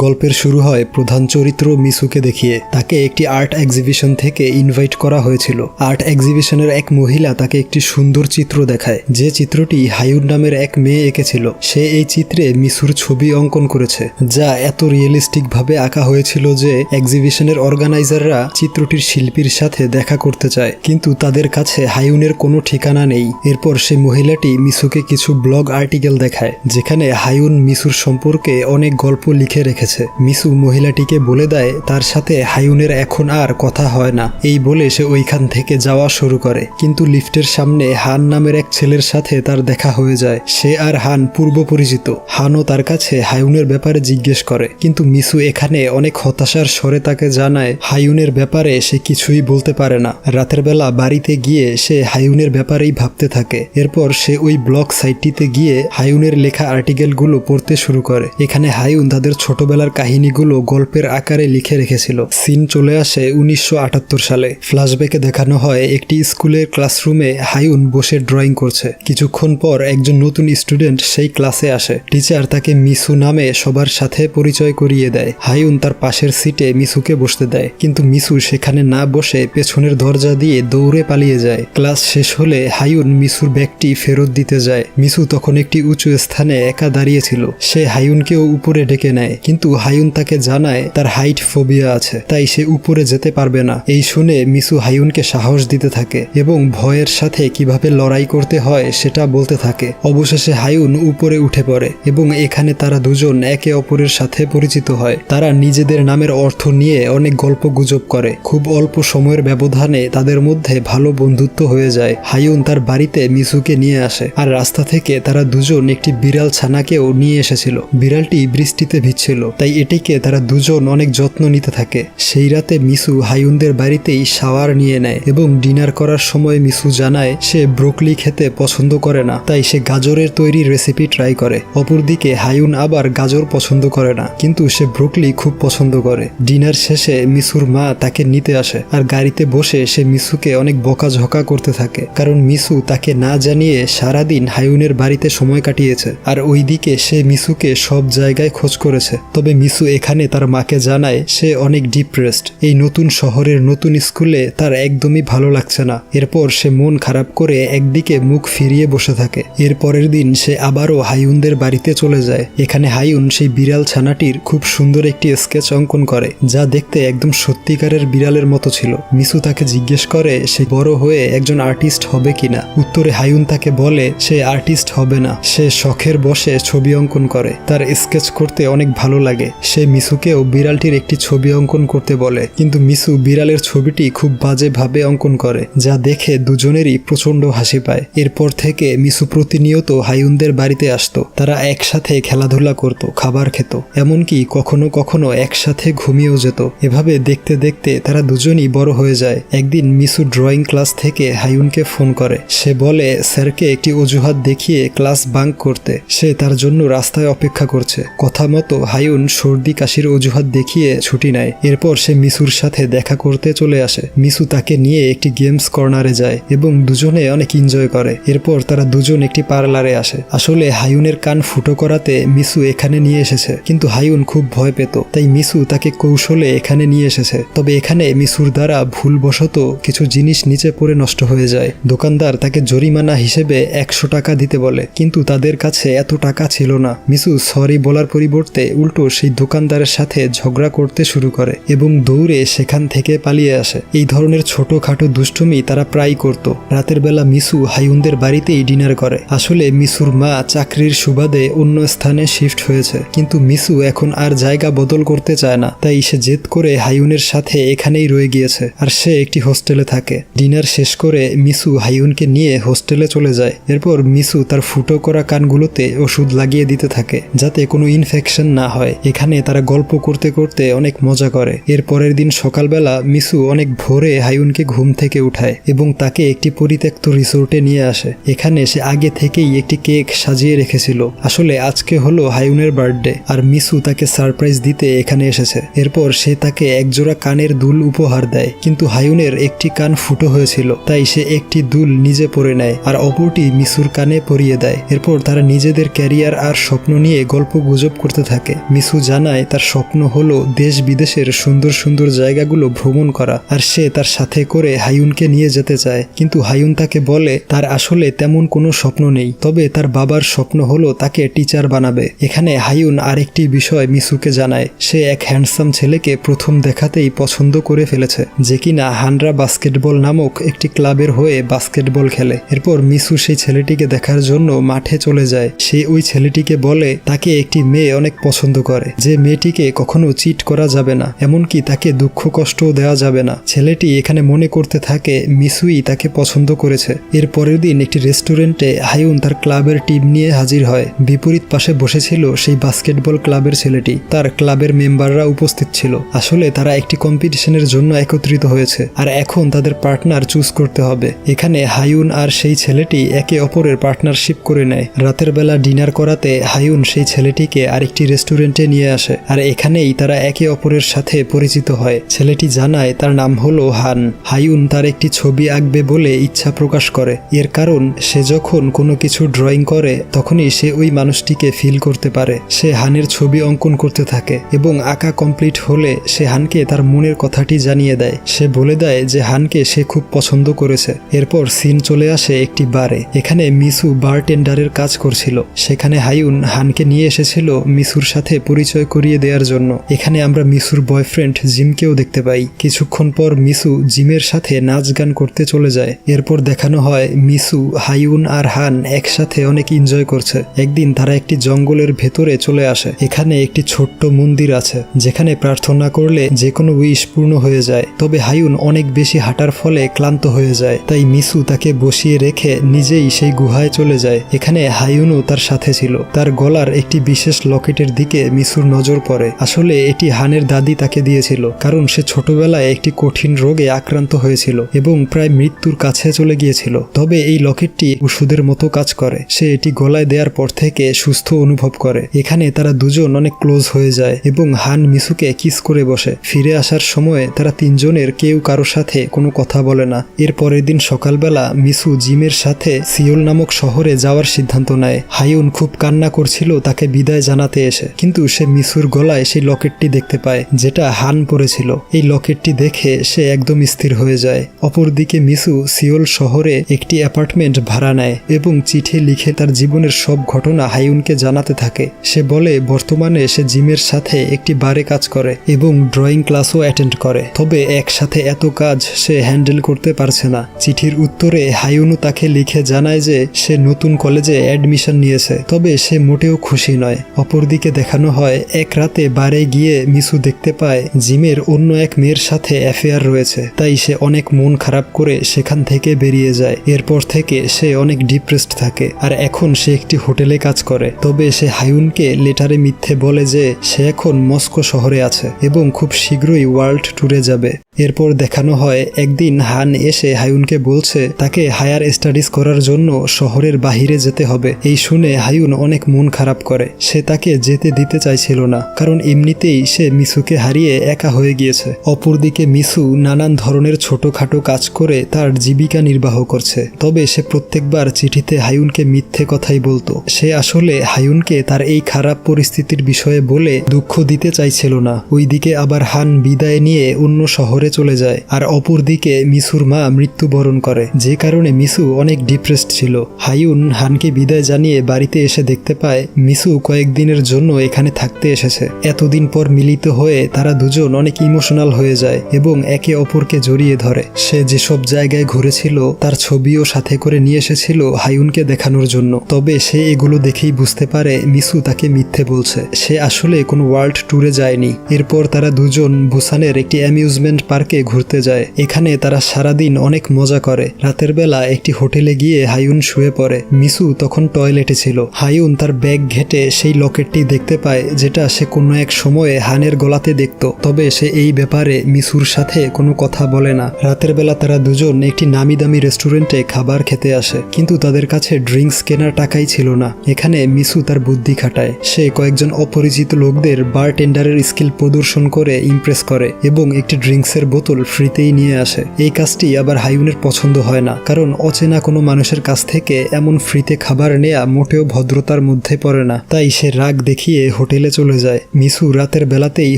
গল্পের শুরু হয় প্রধান চরিত্র মিসুকে দেখিয়ে। তাকে একটি আর্ট এক্সিবিশন থেকে ইনভাইট করা হয়েছিল। আর্ট এক্সিবিশনের এক মহিলা তাকে একটি সুন্দর চিত্র দেখায়, যে চিত্রটি হায়ুন নামের এক মেয়ে এঁকেছিল। সে এই চিত্রে মিসুর ছবি অঙ্কন করেছে, যা এত রিয়েলিস্টিক ভাবে আঁকা হয়েছিল যে এক্সিবিশনের অর্গানাইজাররা চিত্রটির শিল্পীর সাথে দেখা করতে চায়, কিন্তু তাদের কাছে হায়ুনের কোনো ঠিকানা নেই। এরপর সে মহিলাটি মিসুকে কিছু ব্লগ আর্টিকেল দেখায়, যেখানে হায়ুন মিসুর সম্পর্কে অনেক গল্প লিখে রেখেছে। মিসু মহিলাটিকে বলে দেয় তার সাথে হায়ুনের এখন আর কথা হয় না। এই বলে সে ওইখান থেকে যাওয়া শুরু করে, কিন্তু লিফটের সামনে হান নামের এক ছেলের সাথে তার দেখা হয়ে যায়। সে আর হান পূর্ব পরিচিত। হানও তার কাছে হায়ুনের ব্যাপারে জিজ্ঞেস করে, কিন্তু মিসু এখানে অনেক হতাশার স্বরে তাকে জানায় হায়ুনের ব্যাপারে সে কিছুই বলতে পারে না। রাতের বেলা বাড়িতে গিয়ে সে হায়ুনের ব্যাপারেই ভাবতে থাকে। এরপর সে ওই ব্লগ সাইটটিতে গিয়ে হায়ুনের লেখা আর্টিকেলগুলো পড়তে শুরু করে। এখানে হায়ুন তাদের ছোটবেলার কাহিনীগুলো গল্পের আকারে লিখে রেখেছিল। সিন চলে আসে 1978 সালে। ফ্ল্যাশব্যাকে দেখানো হয় একটি স্কুলের ক্লাসরুমে হায়ুন বসে ড্রয়িং করছে। কিছুক্ষণ পর একজন নতুন স্টুডেন্ট সেই ক্লাসে আসে। টিচার তাকে মিসু নামে সবার সাথে পরিচয় করিয়ে দেয়। হায়ুন তার পাশের সিটে মিসুকে বসতে দেয়, কিন্তু মিসু সেখানে না বসে পেছনের দরজা দিয়ে দৌড়ে পালিয়ে যায়। ক্লাস শেষ হলে হায়ুন মিসুর ব্যাগটি ফেরত দিতে যায়। মিসু তখন একটি উঁচু স্থানে একা দাঁড়িয়েছিল। সে হায়ুনকেও উপরে ডেকে নেয়, কিন্তু হায়ুন তাকে জানায় তার হাইট ফোবিয়া আছে, তাই সে উপরে যেতে পারবে না। এই শুনে মিসু হায়ুনকে সাহস দিতে থাকে এবং ভয়ের সাথে কিভাবে লড়াই করতে হয় সেটা বলতে থাকে। অবশেষে হায়ুন উপরে উঠে পড়ে এবং এখানে তারা দুজন একে অপরের সাথে পরিচিত হয়। তারা নিজেদের নামের অর্থ নিয়ে অনেক গল্প গুজব করে। খুব অল্প সময়ের ব্যবধানে তাদের মধ্যে ভালো বন্ধুত্ব হয়ে যায়। হায়ুন তার বাড়িতে মিসুকে নিয়ে আসে, আর রাস্তা থেকে তারা দুজন একটি বিড়াল ছানাকেও নিয়ে এসেছিল। বিড়ালটি বৃষ্টিতে ভিজছিল, তাই এটিকে তারা দুজন অনেক যত্ন নিতে থাকে। সেই রাতে মিসু হায়ুনদের বাড়িতেই শাওয়ার নিয়ে নেয় এবং ডিনার করার সময় মিসু জানায় সে ব্রোকলি খেতে পছন্দ করে না, তাই সে গাজরের তৈরি রেসিপি ট্রাই করে। অপরদিকে হায়ুন আবার গাজর পছন্দ করে না, কিন্তু সে ব্রোকলি খুব পছন্দ করে। ডিনার শেষে মিসুর মা তাকে নিতে আসে, আর গাড়িতে বসে সে মিসুকে অনেক বকাঝকা করতে থাকে, কারণ মিসু তাকে না জানিয়ে সারাদিন হায়ুনের বাড়িতে সময় কাটিয়েছে। আর ওইদিকে সে মিসুকে সব জায়গায় খোঁজ করেছে। তবে মিসু এখানে তার মাকে জানায় সে অনেক ডিপ্রেসড। এই নতুন শহরের নতুন স্কুলে তার একদমই ভালো লাগছে না। এরপর সে মন খারাপ করে একদিকে মুখ ফিরিয়ে বসে থাকে। এর পরের দিন সে আবারও হায়ুনদের বাড়িতে চলে যায়। এখানে হায়ুন সেই বিড়াল ছানাটির খুব সুন্দর একটি স্কেচ অঙ্কন করে, যা দেখতে একদম সত্যিকারের বিড়ালের মতো ছিল। মিসু তাকে জিজ্ঞেস করে সে বড় হয়ে একজন আর্টিস্ট হবে কিনা। উত্তরে হায়ুন তাকে বলে সে আর্টিস্ট হবে না, সে শখের বসে ছবি অঙ্কন করে। তার স্কেচ করতে অনেক ভালো লাগে। সে মিসুকেও বিড়ালটির একটি ছবি অঙ্কন করতে বলে, কিন্তু মিসু বিড়ালের ছবিটি খুব বাজেভাবে অঙ্কন করে, যা দেখে দুজনেরই প্রচন্ড হাসি পায়। এরপর থেকে মিসু প্রতিনিয়ত হায়ুনদের বাড়িতে আসতো। তারা একসাথে খেলাধুলা করত, খাবার খেত, এমনকি কখনো কখনো একসাথে ঘুমিয়েও যেত। এভাবে দেখতে দেখতে তারা দুজনই বড় হয়ে যায়। একদিন মিসু ড্রয়িং ক্লাস থেকে হায়ুনকে ফোন করে। সে বলে স্যারকে একটি অজুহাত দেখিয়ে ক্লাস বাঙ্ক করতে। সে তার জন্য রাস্তায় অপেক্ষা করছে। কথা মতো হায়ুন সর্দি কাশির অজুহাত দেখিয়ে ছুটি নেয়। এরপর সে মিসুর সাথে দেখা করতে চলে আসে। মিসু তাকে নিয়ে একটি গেমস কর্নারে যায় এবং দুজনে অনেক এনজয় করে। এরপর তারা দুজন একটি পার্লারে আসে। আসলে হায়ুনের কান ফুটো করাতে মিসু এখানে নিয়ে এসেছে, কিন্তু হায়ুন খুব ভয় পেত, তাই মিসু তাকে কৌশলে এখানে নিয়ে এসেছে। তবে এখানে মিসুর দ্বারা ভুলবশত কিছু জিনিস নিচে পড়ে নষ্ট হয়ে যায়। দোকানদার তাকে জরিমানা হিসেবে 100 টাকা দিতে বলে, কিন্তু তাদের কাছে এত টাকা ছিল না। মিসু সরি বলার পরিবর্তে উল্টো সেই দোকানদারের সাথে ঝগড়া করতে শুরু করে এবং দৌড়ে সেখান থেকে পালিয়ে আসে। এই ধরনের ছোটখাটো দুষ্টুমি তারা প্রায় করত। রাতের বেলা মিসু হায়ুনদের বাড়িতেই ডিনার করে। আসলে মিসুর মা চাকরির সুবাদে অন্য স্থানে শিফট হয়েছে, কিন্তু মিসু এখন আর জায়গা বদল করতে চায় না, তাই সে জেদ করে হায়ুনের সাথে এখানেই রয়ে গিয়েছে, আর সে একটি হোস্টেলে থাকে। ডিনার শেষ করে মিসু হায়ুনকে নিয়ে হোস্টেলে চলে যায়। এরপর মিসু তার ফুটো করা কানগুলোতে ওষুধ লাগিয়ে দিতে থাকে, যাতে কোনো ইনফেকশন না হয়। এখানে তারা গল্প করতে করতে অনেক মজা করে। এর পরের দিন সকালবেলা মিসু অনেক ভোরে হায়ুনকে ঘুম থেকে উঠায় এবং তাকে একটি পরিত্যক্ত রিসোর্টে নিয়ে আসে। এখানে সে আগে থেকেই একটি কেক সাজিয়ে রেখেছিল। আসলে আজকে হলো হায়ুনের বার্থডে, আর মিসু তাকে সারপ্রাইজ দিতে এখানে এসেছে। এরপর সে তাকে একজোড়া কানের দুল উপহার দেয়, কিন্তু হায়ুনের একটি কান ফুটো হয়েছিল, তাই সে একটি দুল নিজে পরে নেয় আর অপরটি মিসুর কানে পরিয়ে দেয়। এরপর তারা নিজেদের ক্যারিয়ার আর স্বপ্ন নিয়ে গল্প গুজব করতে থাকে। মিসু মিসু জানায় তার স্বপ্ন হলো দেশ বিদেশের সুন্দর সুন্দর জায়গাগুলো ভ্রমণ করা, আর সে তার সাথে করে হায়ুনকে নিয়ে যেতে চায়। কিন্তু হায়ুন তাকে বলে তার আসলে তেমন কোনো স্বপ্ন নেই, তবে তার বাবার স্বপ্ন হলো তাকে টিচার বানাবে। এখানে হায়ুন আরেকটি বিষয় মিসুকে জানায়, সে এক হ্যান্ডসাম ছেলেকে প্রথম দেখাতেই পছন্দ করে ফেলেছে, যে কিনা হানরা বাস্কেটবল নামক একটি ক্লাবের হয়ে বাস্কেটবল খেলে। এরপর মিসু সেই ছেলেটিকে দেখার জন্য মাঠে চলে যায়। সে ওই ছেলেটিকে বলে তাকে একটি মেয়ে অনেক পছন্দ করে, যে মেয়েটিকে কখনো চিট করা যাবে না, এমনকি তাকে দুঃখ কষ্টও দেওয়া যাবে না। ছেলেটি এখানে মনে করতে থাকে মিসুই তাকে পছন্দ করেছে। এর পরের দিন একটি রেস্টুরেন্টে হায়ুন তার ক্লাবের টিম নিয়ে হাজির হয়। বিপরীত পাশে বসেছিল সেই বাস্কেটবল ক্লাবের ছেলেটি, তার ক্লাবের মেম্বাররা উপস্থিত ছিল। আসলে তারা একটি কম্পিটিশনের জন্য একত্রিত হয়েছে, আর এখন তাদের পার্টনার চুজ করতে হবে। এখানে হায়ুন আর সেই ছেলেটি একে অপরের পার্টনারশিপ করে নেয়। রাতের বেলা ডিনার করাতে হায়ুন সেই ছেলেটিকে আরেকটি রেস্টুরেন্টে নিয়ে আসে, আর এখানেই তারা একে অপরের সাথে পরিচিত হয়। ছেলেটি জানায় তার নাম হলো হান। হায়ুন তার একটি ছবি আঁকবে বলে ইচ্ছা প্রকাশ করে। এর কারণ সে যখন কোনো কিছু ড্রয়িং করে তখনই সে ওই মানুষটিকে ফিল করতে পারে। সে হানের ছবি অঙ্কন করতে থাকে এবং আঁকা কমপ্লিট হলে সে হানকে তার মনের কথাটি জানিয়ে দেয়। সে বলে দেয় যে হানকে সে খুব পছন্দ করেছে। এরপর সিন চলে আসে একটি বারে। এখানে মিসু বারটেন্ডারের কাজ করছিল। সেখানে হায়ুন হানকে নিয়ে এসেছিল মিসুর সাথে পরিচয় করিয়ে দেওয়ার জন্য। এখানে আমরা মিসুর বয়ফ্রেন্ড জিমকেও দেখতে পাই। কিছুক্ষণ পর মিসু জিমের সাথে নাচ গান করতে চলে যায়। এরপর দেখানো হয় মিসু, হায়ুন আর হান একসাথে অনেক এনজয় করছে। একদিন তারা একটি জঙ্গলের ভেতরে চলে আসে। এখানে একটি ছোট্ট মন্দির আছে যেখানে প্রার্থনা করলে যে কোনো উইশ পূর্ণ হয়ে যায়। তবে হায়ুন অনেক বেশি হাঁটার ফলে ক্লান্ত হয়ে যায়, তাই মিসু তাকে বসিয়ে রেখে নিজেই সেই গুহায় চলে যায়। এখানে হায়ুনও তার সাথে ছিল। তার গলার একটি বিশেষ লকেটের দিকে মিসুর নজর পড়ে। আসলে এটি হানের দাদি তাকে দিয়েছিল, কারণ সে ছোটবেলায় একটি কঠিন রোগে আক্রান্ত হয়েছিল এবং প্রায় মৃত্যুর কাছে চলে গিয়েছিল। তবে এই লকেটটি ওষুধের মতো কাজ করে। সে এটি গলায় দেওয়ার পর থেকে সুস্থ অনুভব করে। এখানে তারা দুজন অনেক ক্লোজ হয়ে যায় এবং হান মিসুকে কিস করে বসে। ফিরে আসার সময় তারা তিনজনের কেউ কারো সাথে কোনো কথা বলে না। এর পরের দিন সকালবেলা মিসু জিমের সাথে সিওল নামক শহরে যাওয়ার সিদ্ধান্ত নেয়। হায়ুন খুব কান্না করছিল তাকে বিদায় জানাতে এসে, কিন্তু সে মিসুর গলায় সেই লকেটটি দেখতে পায় যেটা হান পরেছিল। এই লকেটটি দেখে সে একদম স্থির হয়ে যায়। অপরদিকে মিসু সিওল শহরে একটি অ্যাপার্টমেন্ট ভাড়া নেয় এবং চিঠি লিখে তার জীবনের সব ঘটনা হায়ুনকে জানাতে থাকে। সে বলে বর্তমানে সে জিমের সাথে একটি বারে কাজ করে এবং ড্রয়িং ক্লাসও অ্যাটেন্ড করে, তবে একসাথে এত কাজ সে হ্যান্ডেল করতে পারছে না। চিঠির উত্তরে হায়ুনও তাকে লিখে জানায় যে সে নতুন কলেজে অ্যাডমিশন নিয়েছে, তবে সে মোটেও খুশি নয়। অপরদিকে দেখানো হয় এক রাতে বারে গিয়ে মিসু দেখতে পায় জিমের অন্য এক মেয়ের সাথে অ্যাফেয়ার রয়েছে, তাই সে অনেক মন খারাপ করে সেখান থেকে বেরিয়ে যায়। এরপর থেকে সে অনেক ডিপ্রেসড থাকে, আর এখন সে একটি হোটেলে কাজ করে। তবে সে হায়ুনকে লেটারে মিথ্যে বলে যে সে এখন মস্কো শহরে আছে এবং খুব শীঘ্রই ওয়ার্ল্ড ট্যুরে যাবে। এরপর দেখানো হয় একদিন হান এসে হায়ুনকে বলছে তাকে হায়ার স্টাডিজ করার জন্য শহরের বাহিরে যেতে হবে। এই শুনে হায়ুন অনেক মন খারাপ করে। সে তাকে যেতে দিতে চাইছিল না, কারণ এমনিতেই সে মিসুকে হারিয়ে একা হয়ে গিয়েছে। অপরদিকে মিসু নানান ধরনের ছোটখাটো কাজ করে তার জীবিকা নির্বাহ করছে। তবে সে প্রত্যেকবার চিঠিতে হায়ুনকে মিথ্যে কথাই বলতো। সে আসলে হায়ুনকে তার এই খারাপ পরিস্থিতির বিষয়ে বলে দুঃখ দিতে চাইছিল না। ওইদিকে আবার হান বিদায় নিয়ে অন্য শহরে চলে যায়, আর অপরদিকে মিসুর মা মৃত্যুবরণ করে, যে কারণে মিসু অনেক ডিপ্রেসড ছিল। হায়ুন হানকে বিদায় জানিয়ে বাড়িতে এসে দেখতে পায় মিসু কয়েকদিনের জন্য এখানে থাকতে এসেছে। এতদিন পর মিলিত হয়ে তারা দুজন অনেক ইমোশনাল হয়ে যায় এবং একে অপরকে জড়িয়ে ধরে। সে যেসব জায়গায় ঘুরেছিল তার ছবিও সাথে করে নিয়ে এসেছিল হায়ুনকে দেখানোর জন্য। তবে সে এগুলো দেখেই বুঝতে পারে মিসু তাকে মিথ্যে বলছে, সে আসলে কোনো ওয়ার্ল্ড ট্যুরে যায়নি। এরপর তারা দুজন বুসানের একটি অ্যামিউজমেন্ট পার্কে ঘুরতে যায়। এখানে তারা সারাদিন অনেক মজা করে। রাতের বেলা একটি হোটেলে গিয়ে হায়ুন শুয়ে পড়ে। মিসু তখন টয়লেটে ছিল। হায়ুন তার ব্যাগ ঘেটে সেই লকেটটি দেখতে পায় যেটা সে কোনো এক সময়ে হানের গলাতে দেখত। তবে সে এই ব্যাপারে মিসুর সাথে কোনো কথা বলে না। রাতের বেলা তারা দুজন একটি নামি দামি রেস্টুরেন্টে খাবার খেতে আসে, কিন্তু তাদের কাছে ড্রিঙ্কস কেনার টাকাই ছিল না। এখানে মিসু তার বুদ্ধি খাটায়। সে কয়েকজন অপরিচিত লোকদের বারটেন্ডারের স্কিল প্রদর্শন করে ইমপ্রেস করে এবং একটি ড্রিঙ্কসের বোতল ফ্রিতেই নিয়ে আসে। এই কাজটি আবার হায়ুনের পছন্দ হয় না, কারণ অচেনা কোনো মানুষের কাছ থেকে এমন ফ্রিতে খাবার নেয়া মোটেও ভদ্রতার মধ্যে পড়ে না। তাই সে রাগ দেখিয়ে হোটেল হোটেলে চলে যায়। মিসু রাতের বেলাতেই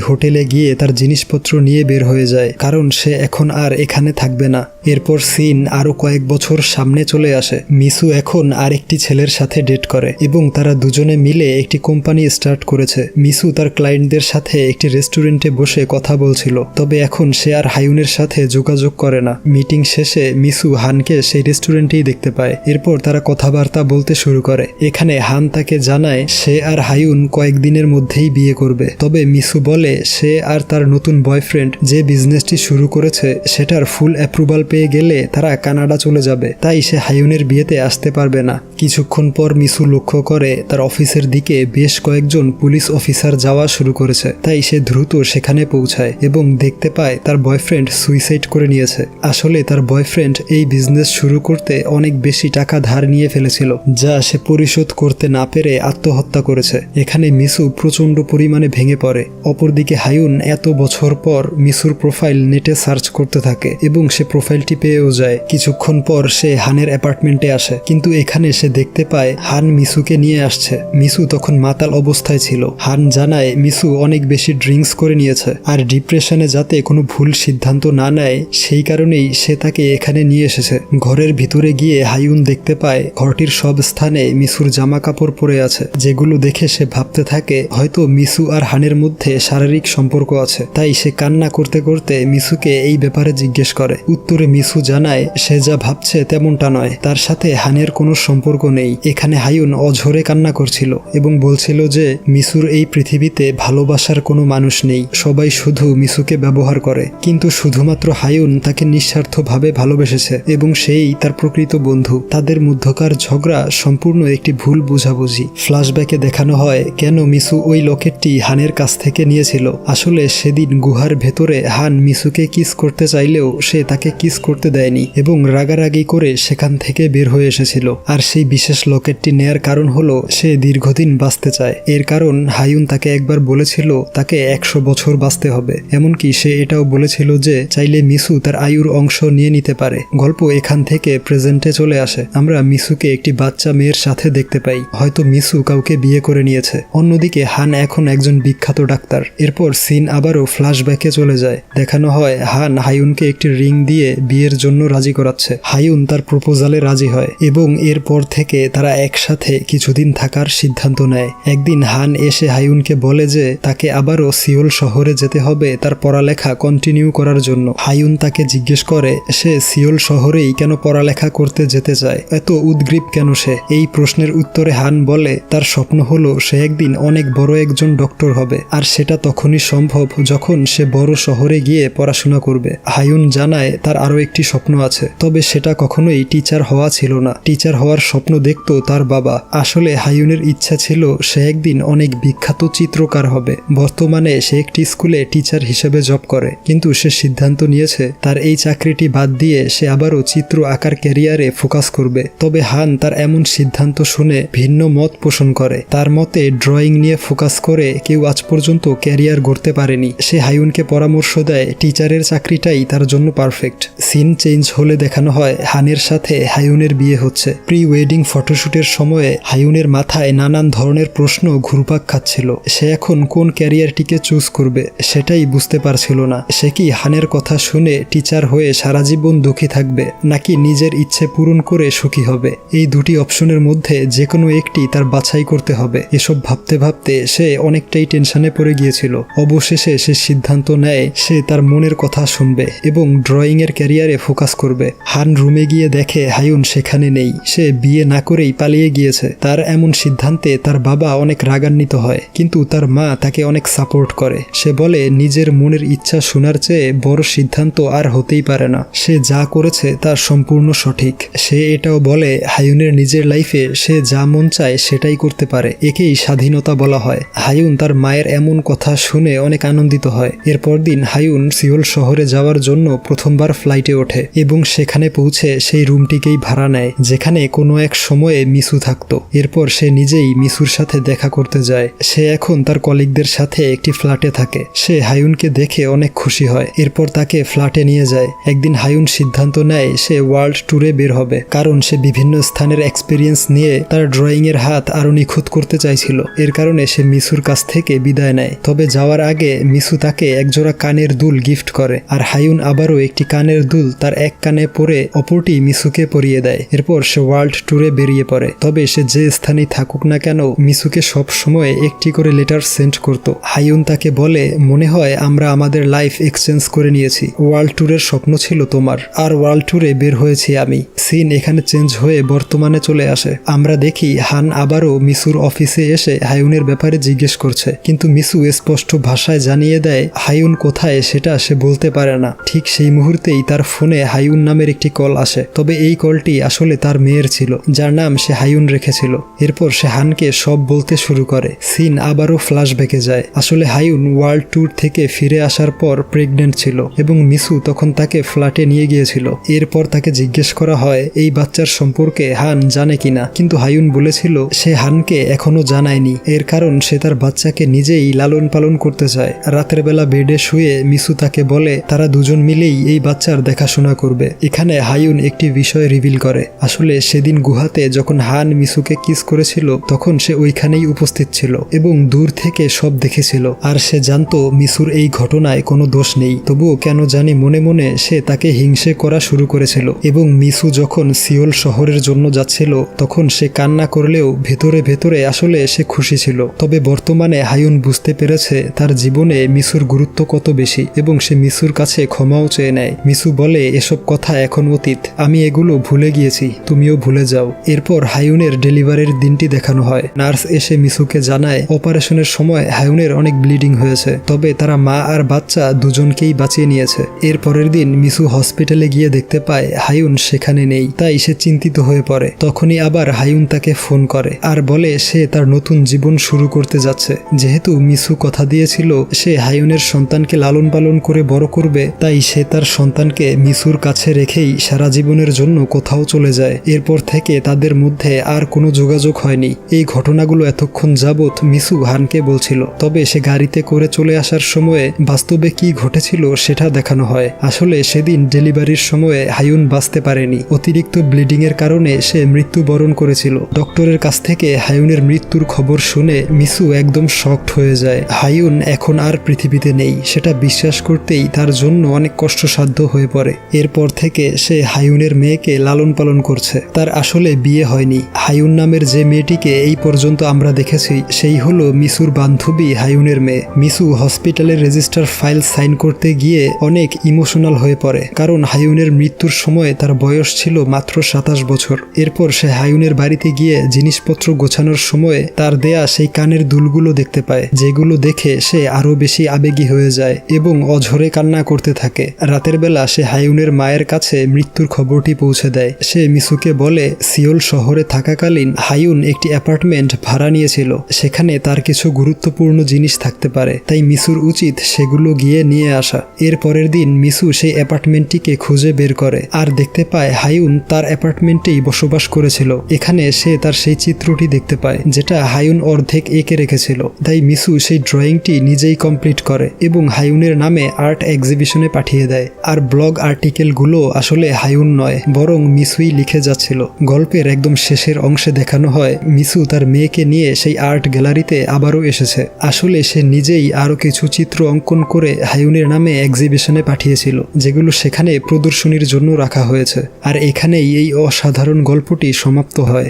হোটেলে গিয়ে তার জিনিসপত্র নিয়ে বের হয়ে যায়, কারণ সে এখন আর এখানে থাকবে না। এরপর সিন আরো কয়েক বছর সামনে চলে আসে। মিসু এখন আরেকটি ছেলের সাথে ডেট করে এবং তারা দুজনে মিলে একটি কোম্পানি স্টার্ট করেছে। মিসু তার ক্লায়েন্টদের সাথে একটি রেস্টুরেন্টে বসে কথা বলছিল, তবে এখন সে আর হায়ুনের সাথে যোগাযোগ করে না। মিটিং শেষে মিসু হানকে সেই রেস্টুরেন্টেই দেখতে পায়। এরপর তারা কথাবার্তা বলতে শুরু করে। এখানে হান তাকে জানায় সে আর হায়ুন কয়েকদিনের মধ্যেই বিয়ে করবে, তবে মিসু বলে সে আর তার নতুন বয়ফ্রেন্ড যে বিজনেসটি শুরু করেছে সেটার ফুল অ্যাপ্রুভাল পেয়ে গেলে তারা কানাডা চলে যাবে, তাই সে হায়ুনের বিয়েতে আসতে পারবে না। কিছুক্ষণ পর মিসু লক্ষ্য করে তার অফিসের দিকে বেশ কয়েকজন পুলিশ অফিসার যাওয়া শুরু করেছে, তাই সে দ্রুত সেখানে পৌঁছায় এবং দেখতে পায় তার বয়ফ্রেন্ড সুইসাইড করে নিয়েছে। আসলে তার বয়ফ্রেন্ড এই বিজনেস শুরু করতে অনেক বেশি টাকা ধার নিয়ে ফেলেছিল, যা সে পরিশোধ করতে না পেরে আত্মহত্যা করেছে। এখানে মিসু প্রচন্ড পরিমাণে ভেঙে পড়ে। অপরদিকে হায়ুন এত বছর পর মিসুর প্রোফাইল নেটে সার্চ করতে থাকে এবং সে প্রোফাইলটি পেয়েও যায়। কিছুক্ষণ পর সে হানের অ্যাপার্টমেন্টে আসে, কিন্তু এখানে সে দেখতে পায় হান মিসুকে নিয়ে আসছে। মিসু তখন মাতাল অবস্থায় ছিল। হান জানায় মিসু অনেক বেশি ড্রিঙ্কস করে নিয়েছে আর ডিপ্রেশনে যাতে কোনো ভুল সিদ্ধান্ত না নেয় সেই কারণেই সে তাকে এখানে নিয়ে এসেছে। ঘরের ভিতরে গিয়ে হায়ুন দেখতে পায় ঘরটির সব স্থানে মিসুর জামা কাপড় পরে আছে, যেগুলো দেখে সে ভাবতে থাকে হয়তো মিসু আর হানের মধ্যে শারীরিক সম্পর্ক আছে। তাই সে কান্না করতে করতে মিসুকে এই ব্যাপারে জিজ্ঞেস করে। উত্তরে মিসু জানায় সে যা ভাবছে তেমনটা নয়, তার সাথে হানের কোনো সম্পর্ক নেই। এখানে হায়ুন অঝরে কান্না করছিল এবং বলছিল যে মিসুর এই পৃথিবীতে ভালোবাসার কোনো মানুষ নেই, সবাই শুধু মিসুকে ব্যবহার করে। কিন্তু শুধুমাত্র হায়ুন তাকে নিঃস্বার্থভাবে ভালোবেসেছে এবং সেই তার প্রকৃত বন্ধু। তাদের মধ্যকার ঝগড়া সম্পূর্ণ একটি ভুল বুঝাবুঝি। ফ্ল্যাশব্যাকে দেখানো হয় কেন মিসু ওই লকেটটি হানের কাছ থেকে নিয়েছিল। আসলে সেদিন গুহার ভেতরে হান মিসুকে কিস করতে চাইলেও সে তাকে কিস করতে দেয়নি এবং রাগারাগি করে সেখান থেকে বের হয়ে এসেছিল। আর সেই বিশেষ লকেটটি নেয়ার কারণ হলো সে দীর্ঘদিন বাঁচতে চায়। এর কারণ হায়ুন তাকে একবার বলেছিল তাকে 100 বছর বাঁচতে হবে। এমনকি সে এটাও বলেছিল যে চাইলে মিসু তার আয়ুর অংশ নিয়ে নিতে পারে। গল্প এখান থেকে প্রেজেন্টে চলে আসে। আমরা মিসুকে একটি বাচ্চা মেয়ের সাথে দেখতে পাই, হয়তো মিসু কাউকে বিয়ে করে নিয়েছে। অন্যদিকে হান এখন একজন বিখ্যাত ডাক্তার। এরপর সিন আবারও ফ্ল্যাশব্যাকে চলে যায়। দেখানো হয় হান হায়ুনকে একটি রিং দিয়ে বিয়ের জন্য রাজি করাচ্ছে। হায়ুন তার প্রপোজালে রাজি হয় এবং এরপর থেকে তারা একসাথে কিছুদিন থাকার সিদ্ধান্ত নেয়। একদিন হান এসে হায়ুনকে বলে যে তাকে আবারও সিওল শহরে যেতে হবে তার পড়ালেখা কন্টিনিউ করার জন্য। হায়ুন তাকে জিজ্ঞেস করে সে সিওল শহরেই কেন পড়ালেখা করতে যেতে চায়, এত উদ্গ্রীব কেন সে। এই প্রশ্নের উত্তরে হান বলে তার স্বপ্ন হলো সে একদিন অনেক বড় একজন ডক্টর হবে, আর সেটা তখনই সম্ভব যখন সে বড় শহরে গিয়ে পড়াশোনা করবে। হায়ুন জানায় তার আরো একটি স্বপ্ন আছে, তবে সেটা কখনোই টিচার হওয়া ছিল না। টিচার হওয়ার স্বপ্ন দেখত তার বাবা। আসলে হায়ুনের ইচ্ছা ছিল সে একদিন অনেক বিখ্যাত চিত্রকার হবে। বর্তমানে সে একটি স্কুলে টিচার হিসেবে জব করে, কিন্তু সে সিদ্ধান্ত নিয়েছে তার এই চাকরিটি বাদ দিয়ে সে আবারও চিত্র আঁকার ক্যারিয়ারে ফোকাস করবে। তবে হান তার এমন সিদ্ধান্ত শুনে ভিন্ন মত পোষণ করে। তার মতে ড্রয়িং নিয়ে ফোকাস করে কেউ আজ পর্যন্ত ক্যারিয়ার গড়তে পারেনি। সে হায়ুনকে পরামর্শ দেয় টিচারের চাকরিটাই তার জন্য পারফেক্ট। সিন চেঞ্জ হলে দেখানো হয় হানের সাথে হায়ুনের বিয়ে হচ্ছে। প্রি ওয়েডিং ফটোশুটের সময়ে হায়ুনের মাথায় নানান ধরনের প্রশ্ন ঘুরপাক খাচ্ছিল। সে এখন কোন ক্যারিয়ারটিকে চুজ করবে সেটাই বুঝতে পারছিল না। সে কি হানের কথা শুনে টিচার হয়ে সারা জীবন দুঃখী থাকবে, নাকি নিজের ইচ্ছে পূরণ করে সুখী হবে? এই দুটি অপশনের মধ্যে যে কোনো একটি তার বাছাই করতে হবে। এসব ভাবতে ভাবতে সে অনেকটাই টেনশনে পড়ে গিয়েছিল। অবশেষে সে সিদ্ধান্ত নেয় সে তার মনের কথা শুনবে এবং ড্রয়িং এর ক্যারিয়ারে ফোকাস করবে। হান রুমে গিয়ে দেখে হায়ুন সেখানে নেই। সে বিয়ে না করেই পালিয়ে গিয়েছে। তার এমন সিদ্ধান্তে তার বাবা অনেক রাগান্বিত হয়, কিন্তু তার মা তাকে অনেক সাপোর্ট করে। সে বলে নিজের মনের ইচ্ছা শোনার চেয়ে বড় সিদ্ধান্ত আর হতেই পারে না। সে যা করেছে তা সম্পূর্ণ সঠিক। সে এটাও বলে হায়ুনের নিজের লাইফে সে যা মন চায় সেটাই করতে পারে। একেই স্বাধীনতা বলা হয়। হায়ুন তার মায়ের এমন কথা শুনে অনেক আনন্দিত হয়। এরপর দিন হায়ুন সিওল শহরে যাওয়ার জন্য প্রথমবার ফ্লাইট ফ্লাইটে ওঠে এবং সেখানে পৌঁছে সেই রুমটিকেই ভাড়া নেয় যেখানে কোনো এক সময়ে মিসু থাকতো। এরপর সে নিজেই মিসুর সাথে দেখা করতে যায়। সে এখন তার কলিগদের সাথে একটি ফ্ল্যাটে থাকে। সে হায়ুনকে দেখে অনেক খুশি হয়। এরপর তাকে ফ্ল্যাটে নিয়ে যায়। একদিন হায়ুন সিদ্ধান্ত নেয় সে ওয়ার্ল্ড ট্যুরে বের হবে, কারণ সে বিভিন্ন স্থানের এক্সপিরিয়েন্স নিয়ে তার ড্রয়িংয়ের হাত আরো নিখুঁত করতে চাইছিল। এর কারণে সে মিসুর কাছ থেকে বিদায় নেয়। তবে যাওয়ার আগে মিসু তাকে একজোড়া কানের দুল গিফট করে, আর হায়ুন আবারও একটি কানের দুল তার এক কানে পরে অপরটি মিসুকে পরিয়ে দেয়। এরপর সে ওয়ার্ল্ড ট্যুরে বেরিয়ে পড়ে। তবে সে যে স্থানেই থাকুক না কেন মিসুকে সব সময় একটি করে লেটার সেন্ড করত। হায়ুন তাকে বলে, মনে হয় আমরা আমাদের লাইফ এক্সচেঞ্জ করে নিয়েছি। ওয়ার্ল্ড ট্যুরের স্বপ্ন ছিল তোমার, আর ওয়ার্ল্ড ট্যুরে বের হয়েছি আমি। সিন এখানে চেঞ্জ হয়ে বর্তমানে চলে আসে। আমরা দেখি হান আবারও মিসুর অফিসে এসে হায়ুনের ব্যাপারে জিজ্ঞেস করছে, কিন্তু মিসু স্পষ্ট ভাষায় জানিয়ে দেয় হায়ুন কোথায় সেটা সে বলতে পারে না। ঠিক সেই মুহূর্তেই তার ফোনে হায়ুন নামের একটি কল আসে। তবে এই কলটি আসলে তার মেয়ের ছিল, যার নাম সে হায়ুন রেখেছিল। এরপর সে হানকে সব বলতে শুরু করে। সিন আবারও ফ্ল্যাশব্যাকে যায়। আসলে হায়ুন ওয়ার্ল্ড ট্যুর থেকে ফিরে আসার পর প্রেগনেন্ট ছিল এবং মিসু তখন তাকে ফ্ল্যাটে নিয়ে গিয়েছিল। এরপর তাকে জিজ্ঞেস করা হয় এই বাচ্চার সম্পর্কে হান জানে কিনা, কিন্তু হায়ুন বলেছিল সে হানকে এখনো জানায়নি। এর কারণ সে তার বাচ্চাকে নিজেই লালন পালন করতে চায়। রাতের বেলা বেডে শুয়ে মিসু তাকে বলে তারা দুজন মিলেই এই বাচ্চার দেখাশোনা করবে। এখানে হায়ুন একটি বিষয় রিভিল করে। আসলে সেদিন গুহাতে যখন হান মিসুকে কিস করেছিল তখন সে ওইখানেই উপস্থিত ছিল এবং দূর থেকে সব দেখেছিল। আর সে জানতো মিসুর এই ঘটনায় কোনো দোষ নেই, তবুও কেন জানি মনে মনে সে তাকে হিংসে করা শুরু করেছিল। এবং মিসু যখন সিওল শহরের জন্য যাচ্ছিল তখন সে কান্না করলেও ভেতরে ভেতরে আসলে সে খুশি ছিল। তবে বর্তমানে হায়ুন বুঝতে পেরেছে তার জীবনে মিসুর গুরুত্ব কত বেশি এবং সে মিসুর কাছে ক্ষমাও চেয়ে নেয়। মিসু বলে এসব কথা এখন অতীত, আমি এগুলো ভুলে গিয়েছি, তুমিও ভুলে যাও। এরপর হায়ুনের ডেলিভারির দিনটি দেখানো হয়। নার্স এসে মিসুকে জানায় অপারেশনের সময় হায়ুনের অনেক ব্লিডিং হয়েছে, তবে তারা মা আর বাচ্চা দুজনকেই বাঁচিয়ে নিয়েছে। এর পরের দিন মিসু হসপিটালে গিয়ে দেখতে পায় হায়ুন সেখানে নেই, তাই সে চিন্তিত হয়ে পড়ে। তখনই আবার হায়ুন তাকে ফোন করে আর বলে সে তার নতুন জীবন শুরু করতে যাচ্ছে। যেহেতু মিসু কথা দিয়েছিল সে হায়ুনের সন্তানকে লালন পালন করে বড় করবে, তাই সে তার সন্তানকে মিসুর কাছে রেখেই সারা জীবনের জন্য কোথাও চলে যায়। এরপর থেকে তাদের মধ্যে আর কোনো যোগাযোগ হয়নি। এই ঘটনাগুলো এতক্ষণ যাবৎ মিসু হানকে বলছিল, তবে সে গাড়িতে করে চলে আসার সময়ে বাস্তবে কি ঘটেছিল সেটা দেখানো হয়। আসলে সেদিন ডেলিভারির সময়ে হায়ুন বাঁচতে পারেনি। অতিরিক্ত ব্লিডিং এর কারণে সে মৃত্যুবরণ করেছিল। ডক্টরের কাছ থেকে হায়ুনের মৃত্যুর খবর শুনে মিসু একদম শকড হয়ে যায়। হায়ুন এখন আর পৃথিবীতে নেই সেটা বিশ্বাস করতেই তার জন্য অনেক কষ্টসাধ্য হয়ে পড়ে। এরপর থেকে সে হায়ুনের মেয়েকে লালন পালন করছে। তার আসলে বিয়ে হয়নি। হায়ুন নামের যে মেয়েটিকে এই পর্যন্ত আমরা দেখেছি সেই হলো মিসুর বান্ধবী হায়ুনের মেয়ে। মিসু হসপিটালের রেজিস্টার ফাইল সাইন করতে গিয়ে অনেক ইমোশনাল হয়ে পড়ে, কারণ হায়ুনের মৃত্যুর সময় তার বয়স ছিল মাত্র 27 বছর। এরপর সে হায়ুনের বাড়িতে গিয়ে জিনিসপত্র গোছানোর সময় তার দেয়া সেই কানের দুলগুলো দেখতে পায়, যেগুলো দেখে সে আরো বেশি আবেগী হয়ে যায় এবং অঝরে কান্না করতে থাকে। রাতের বেলা সে হায়ুনের মায়ের কাছে মৃত্যুর খবরটি পৌঁছে দেয়। সে মিসুকে বলে সিওল শহরে থাকাকালীন হায়ুন একটি অ্যাপার্টমেন্ট ভাড়া নিয়েছিল, সেখানে তার কিছু গুরুত্বপূর্ণ জিনিস থাকতে পারে, তাই মিসুর উচিত সেগুলো গিয়ে নিয়ে আসা। এর পরের দিন মিসু সেই অ্যাপার্টমেন্টটিকে খুঁজে বের করে আর দেখতে পায় হায়ুন তার অ্যাপার্টমেন্টেই বসবাস করেছিল। এখানে সে তার সেই চিত্রটি দেখতে পায় যেটা হায়ুন অর্ধেক এঁকে রেখেছিল। তাই মিসু সেই ড্রয়িংটি নিজেই কমপ্লিট করে এবং হায়ুনের নামে আর্ট এক্সিবিশনে পাঠিয়ে দেয়। আর ব্লগ আর্টিকেলগুলো আসলে হায়ুন নয়, বরং মিসুই লিখে যাচ্ছিল। গল্পের একদম শেষের অংশে দেখানো হয় মিসু তার মেয়েকে নিয়ে সেই আর্ট গ্যালারিতে আবারও এসেছে। আসলে সে নিজেই আরো কিছু চিত্র অঙ্কন করে হায়ুনের নামে এক্সিবিশনে পাঠিয়েছিল, যেগুলো সেখানে প্রদর্শনীর জন্য রাখা হয়েছে। আর এখানেই এই অসাধারণ গল্পটি সমাপ্ত হয়।